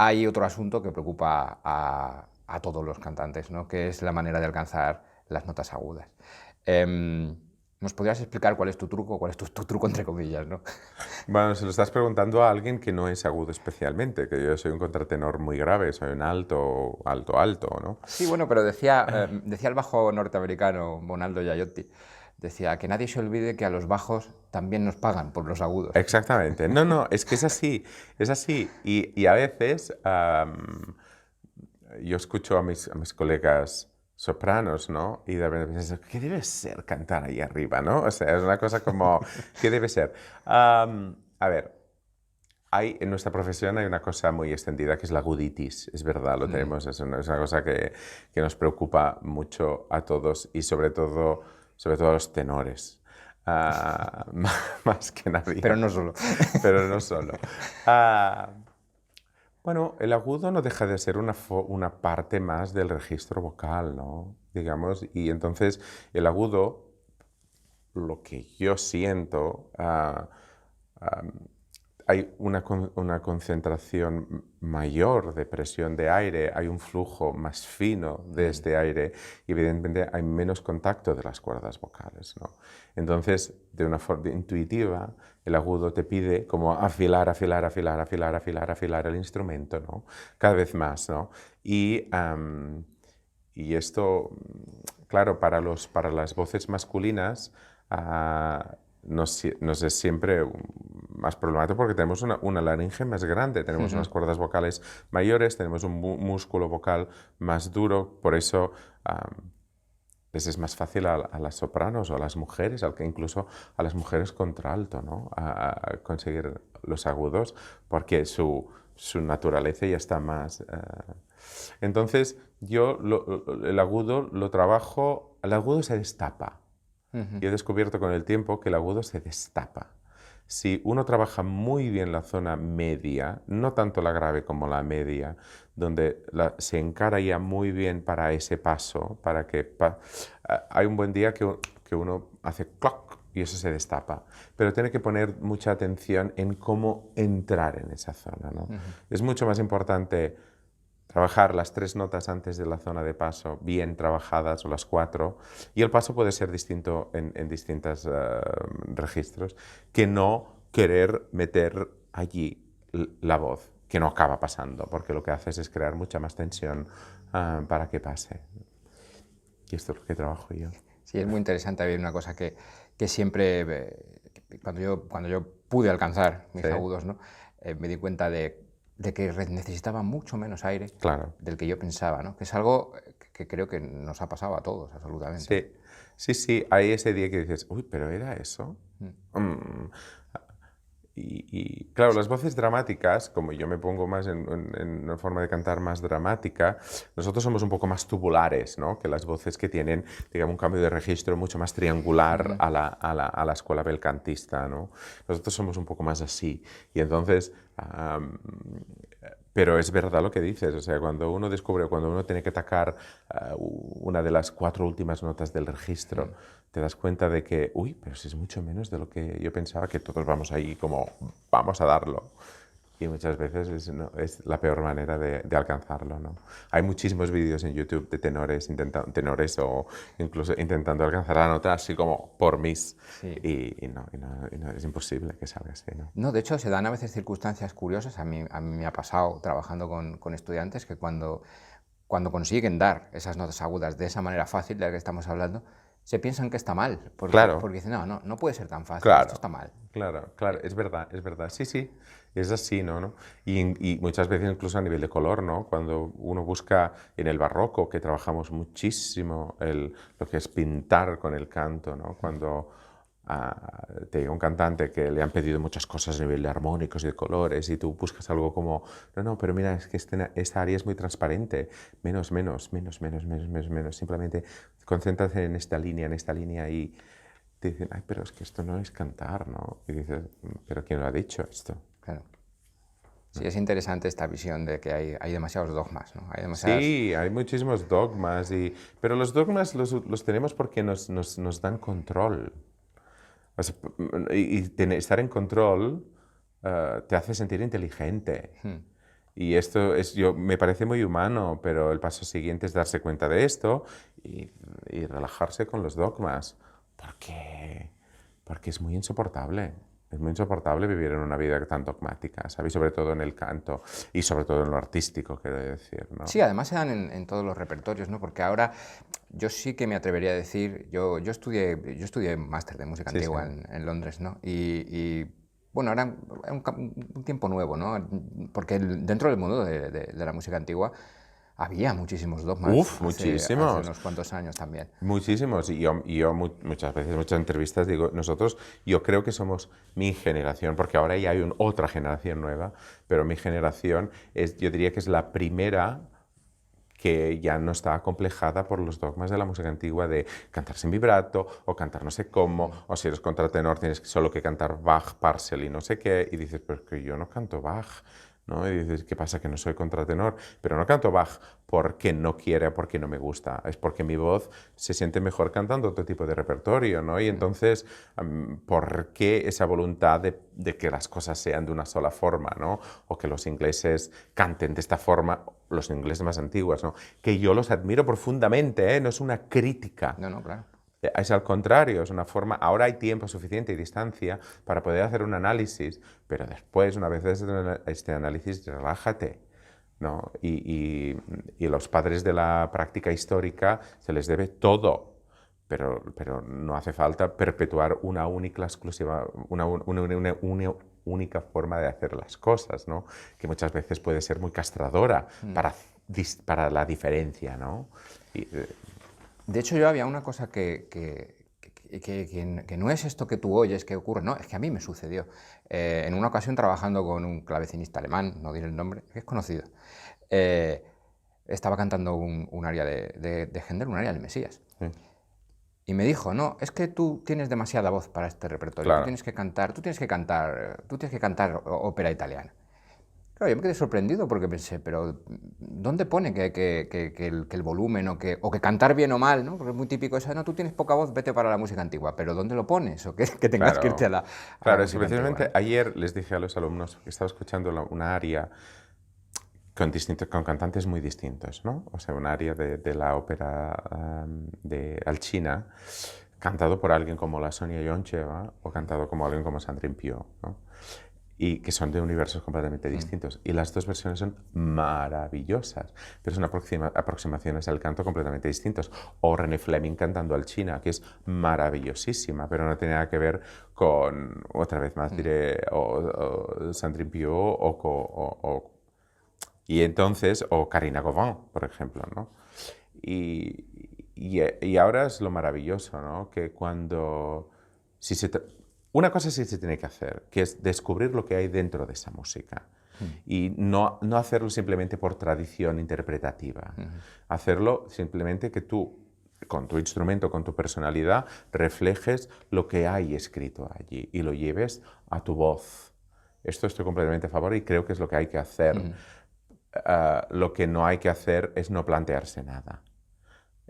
hay otro asunto que preocupa a todos los cantantes, ¿no? Que es la manera de alcanzar las notas agudas. Em, ¿Nos podrías explicar cuál es tu truco, cuál es tu truco entre comillas, ¿no? Bueno, se lo estás preguntando a alguien que no es agudo especialmente, que yo soy un contratenor muy grave, soy un alto, alto, alto, ¿no? Sí, bueno, pero decía el bajo norteamericano Bonaldo Giaiotti, decía que nadie se olvide que a los bajos también nos pagan por los agudos. Exactamente. No, no, es que es así, es así. Y a veces yo escucho a mis colegas sopranos, ¿no? Y de repente pienso, ¿qué debe ser cantar ahí arriba, no? O sea, es una cosa como, ¿qué debe ser? A ver, en nuestra profesión hay una cosa muy extendida que es la aguditis, es verdad, lo tenemos, es una cosa que nos preocupa mucho a todos y sobre todo a los tenores, más que nadie, Pero no solo. pero no solo. Ah, bueno, el agudo no deja de ser una parte más del registro vocal, ¿no? Digamos, y entonces el agudo, lo que yo siento, ah, hay una concentración mayor de presión de aire, hay un flujo más fino de este aire y evidentemente hay menos contacto de las cuerdas vocales, ¿no? Entonces, de una forma intuitiva, el agudo te pide como afilar, afilar, afilar, afilar, afilar, afilar el instrumento, ¿no? Cada vez más, ¿no? Y esto, claro, para las voces masculinas, nos es siempre más problemático porque tenemos una laringe más grande, tenemos unas cuerdas vocales mayores, tenemos un músculo vocal más duro, por eso les es más fácil a las sopranos o a las mujeres, incluso a las mujeres contralto, ¿no? A conseguir los agudos, porque su naturaleza ya está más... Entonces, el agudo lo trabajo, el agudo se destapa. Y he descubierto con el tiempo que el agudo se destapa. Si uno trabaja muy bien la zona media, no tanto la grave como la media, donde se encara ya muy bien para ese paso, para que hay un buen día que uno hace cloc y eso se destapa, pero tiene que poner mucha atención en cómo entrar en esa zona, ¿no? Es mucho más importante trabajar las 3 notas antes de la zona de paso bien trabajadas o las 4, y el paso puede ser distinto en distintos registros, que no querer meter allí la voz, que no acaba pasando, porque lo que haces es crear mucha más tensión para que pase. Y esto es lo que trabajo yo. Sí, es muy interesante. Había una cosa que siempre, cuando yo pude alcanzar mis ¿Sí? agudos, ¿no? Me di cuenta de que necesitaba mucho menos aire Claro. del que yo pensaba, ¿no? Que es algo que creo que nos ha pasado a todos, absolutamente. Sí, sí, sí, hay ese día que dices, uy, pero ¿era eso? Mm. Claro, las voces dramáticas, como yo me pongo más en una forma de cantar más dramática, nosotros somos un poco más tubulares, ¿no? Que las voces que tienen, digamos, un cambio de registro mucho más triangular a la escuela belcantista, ¿no? Nosotros somos un poco más así. Y entonces, pero es verdad lo que dices, o sea, cuando uno descubre, cuando uno tiene que atacar una de las 4 últimas notas del registro, te das cuenta de que, uy, pero si es mucho menos de lo que yo pensaba, que todos vamos ahí como, vamos a darlo. Y muchas veces es la peor manera de alcanzarlo, ¿no? Hay muchísimos vídeos en YouTube de tenores o incluso intentando alcanzar la nota así como por mis. Sí. Y no, es imposible que salga así, ¿no? No, de hecho, se dan a veces circunstancias curiosas. A mí me ha pasado trabajando con estudiantes que cuando consiguen dar esas notas agudas de esa manera fácil de la que estamos hablando, se piensan que está mal, porque Claro. dicen, no puede ser tan fácil, esto Claro, está mal. claro, claro, es verdad, es verdad. Sí, sí, es así, ¿no? Y muchas veces incluso a nivel de color, ¿no? Cuando uno busca en el barroco, que trabajamos muchísimo lo que es pintar con el canto, ¿no? Cuando te llega un cantante que le han pedido muchas cosas a nivel de armónicos y de colores y tú buscas algo como, no, pero mira, es que esta área es muy transparente, menos, menos, menos, menos, menos, menos, menos, simplemente concéntrate en esta línea y te dicen, ay, pero es que esto no es cantar, ¿no? Y dices, pero ¿quién lo ha dicho esto? Claro. Sí, es interesante esta visión de que hay demasiados dogmas, ¿no? Hay demasiadas... Sí, hay muchísimos dogmas, pero los dogmas los tenemos porque nos dan control. O sea, estar en control te hace sentir inteligente. Y esto me parece muy humano, pero el paso siguiente es darse cuenta de esto y relajarse con los dogmas, porque, porque es muy insoportable. Es muy insoportable vivir en una vida tan dogmática, ¿sabes? Sobre todo en el canto y sobre todo en lo artístico, quiero decir, ¿no? Sí, además se dan en todos los repertorios, ¿no? Porque ahora yo sí que me atrevería a decir, yo estudié máster de música Sí, sí. antigua en Londres, ¿no? Bueno, ahora es un tiempo nuevo, ¿no? Porque dentro del mundo de la música antigua había muchísimos dogmas Uf, hace muchísimos. unos cuantos años también. Muchísimos. Y yo muchas veces, muchas entrevistas digo, yo creo que somos mi generación, porque ahora ya hay otra generación nueva, pero mi generación yo diría que es la primera que ya no está acomplejada por los dogmas de la música antigua de cantar sin vibrato o cantar no sé cómo, o si eres contratenor tienes solo que cantar Bach, Parcel y no sé qué, y dices, pero es que yo no canto Bach, ¿no? Y dices, ¿qué pasa? Que no soy contratenor, pero no canto Bach porque no quiere, porque no me gusta, es porque mi voz se siente mejor cantando otro tipo de repertorio, ¿no? Y entonces, ¿por qué esa voluntad de que las cosas sean de una sola forma, ¿no? O que los ingleses canten de esta forma, los ingleses más antiguos, ¿no? Que yo los admiro profundamente, ¿eh? No es una crítica. No, no, claro. Es al contrario, es una forma, ahora hay tiempo suficiente y distancia para poder hacer un análisis, pero después, una vez este análisis, relájate, ¿no? Y los padres de la práctica histórica se les debe todo, pero no hace falta perpetuar una única, exclusiva, una única forma de hacer las cosas, ¿no? Que muchas veces puede ser muy castradora para la diferencia, ¿no? Y, De hecho, yo había una cosa que no es esto que tú oyes que ocurre, no, es que a mí me sucedió. En una ocasión trabajando con un clavecinista alemán, no diré el nombre, que es conocido, eh, estaba cantando un aria de Händel, un aria del Mesías. sí, Y me dijo, no, es que tú tienes demasiada voz para este repertorio, claro. tú tienes que cantar ópera italiana. Claro, yo me quedé sorprendido porque pensé, pero ¿dónde pone que el volumen o que cantar bien o mal, ¿no? Porque es muy típico eso, no, tú tienes poca voz, vete para la música antigua, pero ¿dónde lo pones? O que tengas que irte a Claro, la claro, es que música antigua, precisamente ¿no? ayer les dije a los alumnos que estaba escuchando una aria con cantantes muy distintos, ¿no? O sea, un aria de la ópera de Alcina, cantado por alguien como la Sonia Yoncheva o cantado como alguien como Sandrine Pio, ¿no? Y que son de universos completamente distintos. Y las dos versiones son maravillosas, pero son aproximaciones al canto completamente distintos. O René Fleming cantando Alcina, que es maravillosísima, pero no tiene nada que ver con, otra vez más diré, o Sandrine Pio y entonces, o Karina Gauvin, por ejemplo, ¿no? Y ahora es lo maravilloso, ¿no? Que cuando... Si se una cosa sí se tiene que hacer, que es descubrir lo que hay dentro de esa música. Y no hacerlo simplemente por tradición interpretativa. Hacerlo simplemente que tú, con tu instrumento, con tu personalidad, reflejes lo que hay escrito allí y lo lleves a tu voz. Esto estoy completamente a favor y creo que es lo que hay que hacer. Lo que no hay que hacer es no plantearse nada.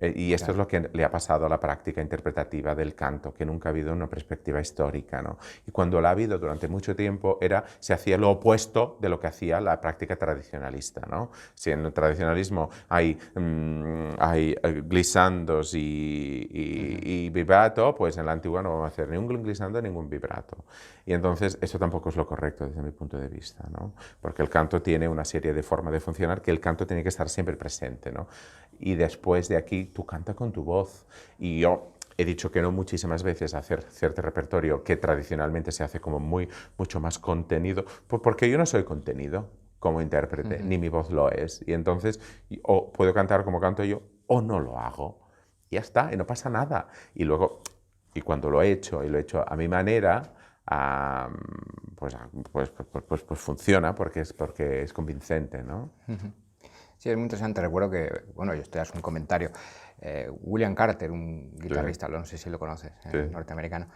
Y esto es Claro. lo que le ha pasado a la práctica interpretativa del canto, que nunca ha habido una perspectiva histórica, ¿no? Y cuando la ha habido durante mucho tiempo, se hacía lo opuesto de lo que hacía la práctica tradicionalista, ¿no? Si en el tradicionalismo hay glissandos y vibrato, pues en la antigua no vamos a hacer ni un glissando ni ningún vibrato. Y entonces eso tampoco es lo correcto desde mi punto de vista, ¿no? Porque el canto tiene una serie de formas de funcionar que el canto tiene que estar siempre presente, ¿no? Y después de aquí tú canta con tu voz. Y yo he dicho que no muchísimas veces a hacer cierto repertorio que tradicionalmente se hace como mucho más contenido, pues porque yo no soy contenido como intérprete, ni mi voz lo es. Y entonces o puedo cantar como canto yo o no lo hago. Y ya está, y no pasa nada. Y luego, y cuando lo he hecho, y lo he hecho a mi manera, pues funciona porque es convincente, ¿no? Sí, es muy interesante. Recuerdo que, bueno, esto ya es un comentario. William Carter, un Sí, guitarrista, no sé si lo conoces, sí. norteamericano,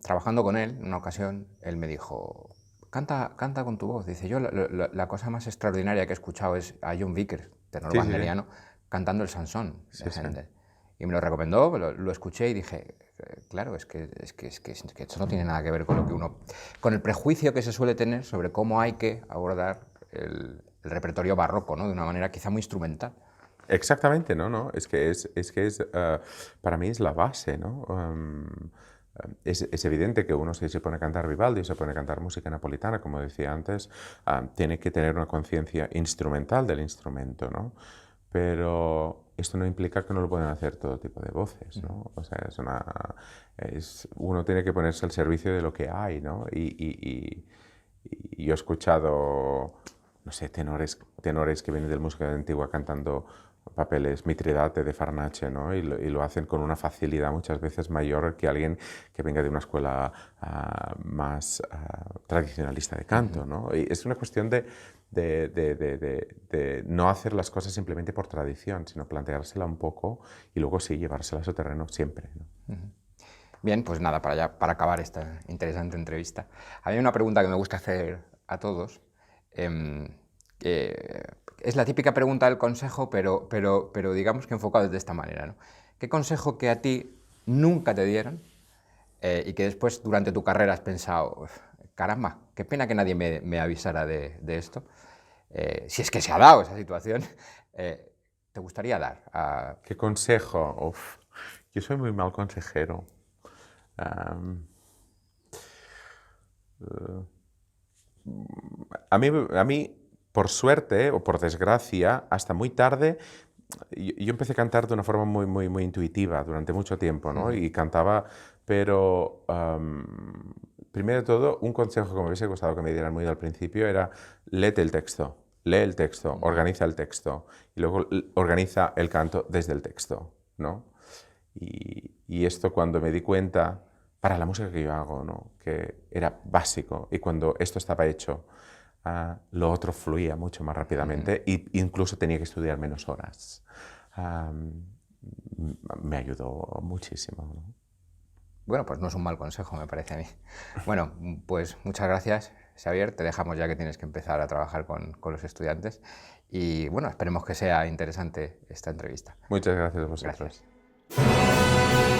trabajando con él, en una ocasión, él me dijo, canta con tu voz. Dice, yo la cosa más extraordinaria que he escuchado es a John Vickers, tenor Sí, sí, sí. wagneriano, cantando el Sansón de Sí, sí. Händel. Y me lo recomendó, lo escuché y dije, claro, es que esto no tiene nada que ver con lo que con el prejuicio que se suele tener sobre cómo hay que abordar el repertorio barroco, ¿no? De una manera quizá muy instrumental. Exactamente, no. Es que para mí es la base, ¿no? Es evidente que uno, si se pone a cantar Vivaldi, se pone a cantar música napolitana, como decía antes, tiene que tener una conciencia instrumental del instrumento, ¿no? Pero esto no implica que no lo puedan hacer todo tipo de voces, ¿no? O sea, uno tiene que ponerse al servicio de lo que hay, ¿no? Y yo he escuchado, no sé, tenores que vienen del música antigua cantando papeles Mitridate de Farnace, ¿no? Y lo hacen con una facilidad muchas veces mayor que alguien que venga de una escuela más tradicionalista de canto, ¿no? Y es una cuestión de no hacer las cosas simplemente por tradición, sino planteársela un poco y luego sí, llevársela a su terreno siempre, ¿no? Bien, pues nada, para acabar esta interesante entrevista, a mí hay una pregunta que me gusta hacer a todos. Es la típica pregunta del consejo, pero digamos que enfocado de esta manera, ¿no? ¿Qué consejo que a ti nunca te dieron y que después durante tu carrera has pensado, caramba, qué pena que nadie me avisara de esto? Si es que se ha dado esa situación, ¿te gustaría dar? ¿Qué consejo? Uf, yo soy muy mal consejero. A mí, por suerte o por desgracia, hasta muy tarde, yo empecé a cantar de una forma muy intuitiva durante mucho tiempo, ¿no? Y cantaba, pero primero de todo, un consejo que me hubiese gustado que me dieran muy al principio era léete el texto, lee el texto, organiza el texto y luego organiza el canto desde el texto, ¿no? Y esto cuando me di cuenta, para la música que yo hago, ¿no? Que era básico y cuando esto estaba hecho, lo otro fluía mucho más rápidamente e incluso tenía que estudiar menos horas. Me ayudó muchísimo, ¿no? Bueno, pues no es un mal consejo, me parece a mí. Bueno, pues muchas gracias, Xavier. Te dejamos ya que tienes que empezar a trabajar con los estudiantes. Y bueno, esperemos que sea interesante esta entrevista. Muchas gracias a vosotros. Gracias.